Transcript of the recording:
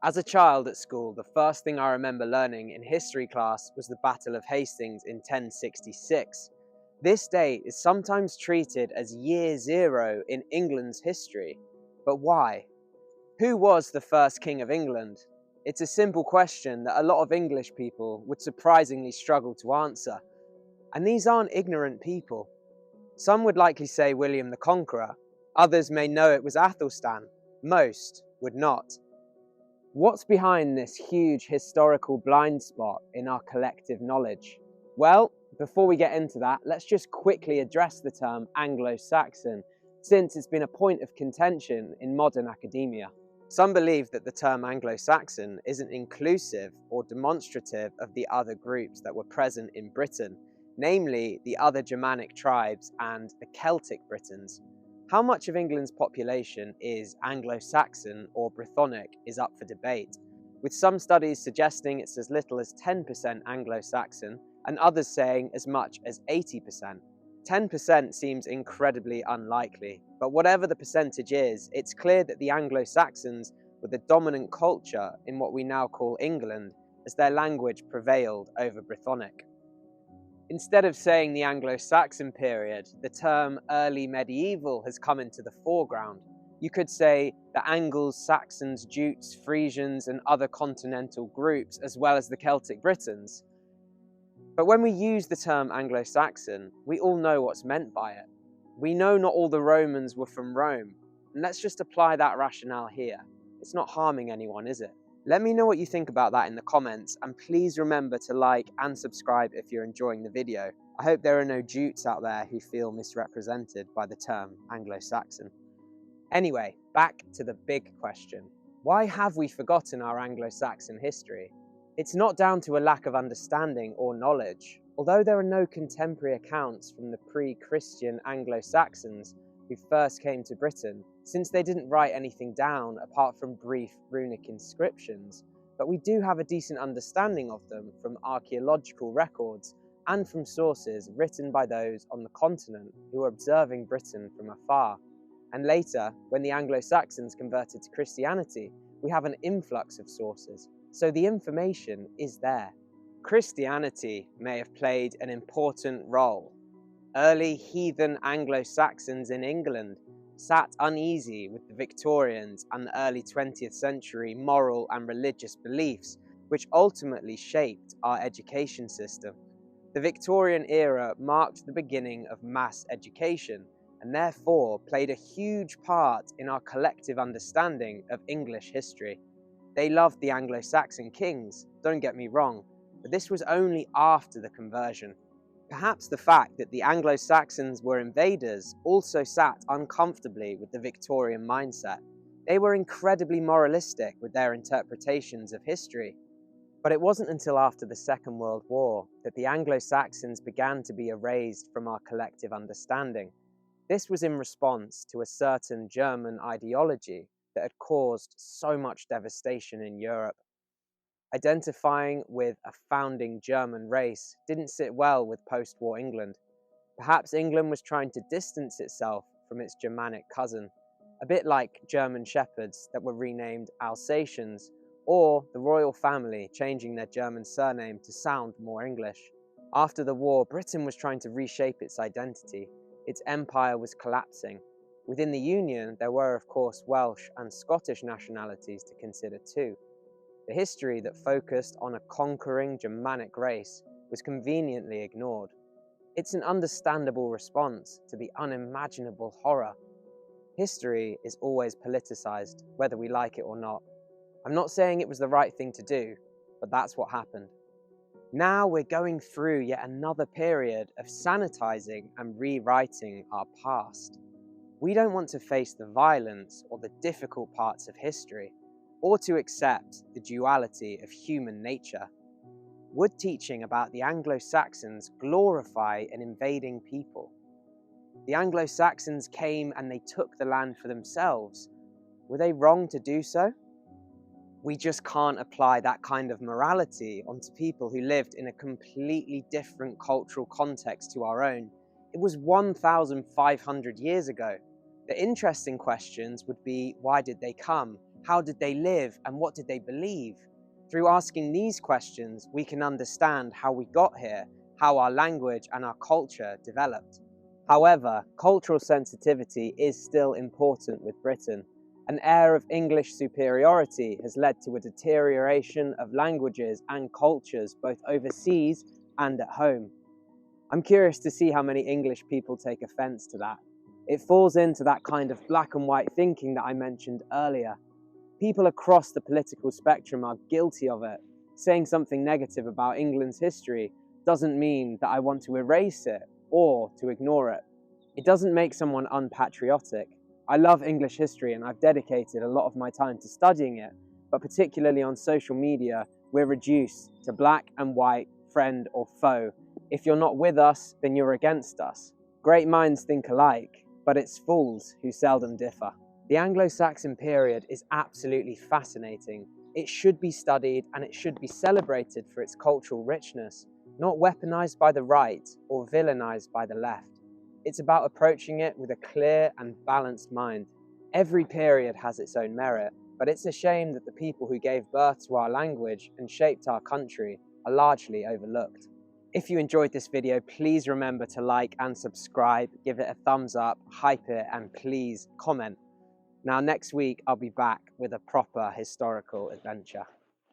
As a child at school, the first thing I remember learning in history class was the Battle of Hastings in 1066. This date is sometimes treated as year zero in England's history. But why? Who was the first king of England? It's a simple question that a lot of English people would surprisingly struggle to answer. And these aren't ignorant people. Some would likely say William the Conqueror. Others may know it was Athelstan. Most would not. What's behind this huge historical blind spot in our collective knowledge? Well, before we get into that, let's just quickly address the term Anglo Saxon, since it's been a point of contention in modern academia. Some believe that the term Anglo Saxon isn't inclusive or demonstrative of the other groups that were present in Britain, namely the other Germanic tribes and the Celtic Britons. How much of England's population is Anglo-Saxon or Brythonic is up for debate, with some studies suggesting it's as little as 10% Anglo-Saxon and others saying as much as 80%. 10% seems incredibly unlikely, but whatever the percentage is, it's clear that the Anglo-Saxons were the dominant culture in what we now call England, as their language prevailed over Brythonic. Instead of saying the Anglo-Saxon period, the term early medieval has come into the foreground. You could say the Angles, Saxons, Jutes, Frisians, and other continental groups, as well as the Celtic Britons. But when we use the term Anglo-Saxon, we all know what's meant by it. We know not all the Romans were from Rome, and let's just apply that rationale here. It's not harming anyone, is it? Let me know what you think about that in the comments, and please remember to like and subscribe if you're enjoying the video. I hope there are no Jutes out there who feel misrepresented by the term Anglo-Saxon. Anyway, back to the big question. Why have we forgotten our Anglo-Saxon history? It's not down to a lack of understanding or knowledge. Although there are no contemporary accounts from the pre-Christian Anglo-Saxons who first came to Britain, since they didn't write anything down apart from brief runic inscriptions, but we do have a decent understanding of them from archaeological records and from sources written by those on the continent who were observing Britain from afar. And later, when the Anglo-Saxons converted to Christianity, we have an influx of sources, so the information is there. Christianity may have played an important role. Early heathen Anglo-Saxons in England sat uneasy with the Victorians and the early 20th century moral and religious beliefs, which ultimately shaped our education system. The Victorian era marked the beginning of mass education and therefore played a huge part in our collective understanding of English history. They loved the Anglo-Saxon kings, don't get me wrong, but this was only after the conversion. Perhaps the fact that the Anglo-Saxons were invaders also sat uncomfortably with the Victorian mindset. They were incredibly moralistic with their interpretations of history. But it wasn't until after the Second World War that the Anglo-Saxons began to be erased from our collective understanding. This was in response to a certain German ideology that had caused so much devastation in Europe. Identifying with a founding German race didn't sit well with post-war England. Perhaps England was trying to distance itself from its Germanic cousin, a bit like German shepherds that were renamed Alsatians, or the royal family changing their German surname to sound more English. After the war, Britain was trying to reshape its identity. Its empire was collapsing. Within the Union, there were, of course, Welsh and Scottish nationalities to consider too. The history that focused on a conquering Germanic race was conveniently ignored. It's an understandable response to the unimaginable horror. History is always politicized, whether we like it or not. I'm not saying it was the right thing to do, but that's what happened. Now we're going through yet another period of sanitizing and rewriting our past. We don't want to face the violence or the difficult parts of history, or to accept the duality of human nature. Would teaching about the Anglo-Saxons glorify an invading people? The Anglo-Saxons came and they took the land for themselves. Were they wrong to do so? We just can't apply that kind of morality onto people who lived in a completely different cultural context to our own. It was 1,500 years ago. The interesting questions would be, why did they come? How did they live and what did they believe? Through asking these questions, we can understand how we got here, how our language and our culture developed. However, cultural sensitivity is still important with Britain. An air of English superiority has led to a deterioration of languages and cultures both overseas and at home. I'm curious to see how many English people take offence to that. It falls into that kind of black and white thinking that I mentioned earlier. People across the political spectrum are guilty of it. Saying something negative about England's history doesn't mean that I want to erase it or to ignore it. It doesn't make someone unpatriotic. I love English history and I've dedicated a lot of my time to studying it, but particularly on social media, we're reduced to black and white, friend or foe. If you're not with us, then you're against us. Great minds think alike, but it's fools who seldom differ. The Anglo Saxon period is absolutely fascinating. It should be studied and it should be celebrated for its cultural richness, not weaponized by the right or villainized by the left. It's about approaching it with a clear and balanced mind. Every period has its own merit, but it's a shame that the people who gave birth to our language and shaped our country are largely overlooked. If you enjoyed this video, please remember to like and subscribe, give it a thumbs up, hype it, and please comment. Now, next week, I'll be back with a proper historical adventure.